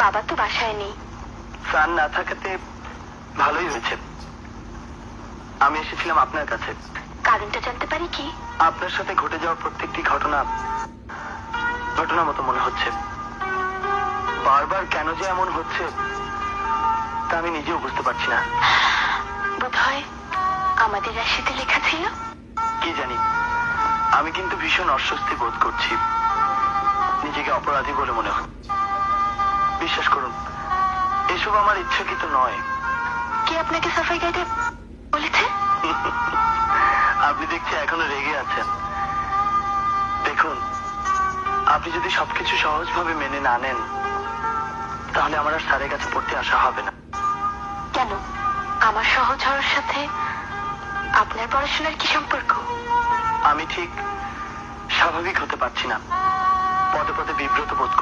বাবা তো বাসায় নেই। ফ্যান না থাকাতে ভালোই হয়েছে। আমি এসেছিলাম আপনার কাছে। কারণটা জানতে পারি কি? আপনার সাথে ঘটে যাওয়া প্রত্যেকটি ঘটনা ঘটনা মতো মনে হচ্ছে। বারবার কেন যে এমন হচ্ছে তা আমি নিজেও বুঝতে পারছি না। বোধহয় আমাদের রাশিতে লেখা ছিল। কি জানি, আমি কিন্তু ভীষণ অস্বস্তি বোধ করছি। নিজেকে অপরাধী বলে মনে হয়। বিশ্বাস করুন, এসব আমার ইচ্ছাকৃত নয়। কে আপনাকে সাফাই গাইতে বলেছে? আপনি দেখছি এখনো রেগে আছেন। দেখুন, আপনি যদি সবকিছু সহজভাবে মেনে না নেন তাহলে আমার আর স্যারের কাছে পড়তে আসা হবে না। কেন? আমার সহজ হওয়ার সাথে আপনার পড়াশোনার কি সম্পর্ক? আমি ঠিক স্বাভাবিক হতে পারছি না। পদে পদে বিব্রত বোধ করছি।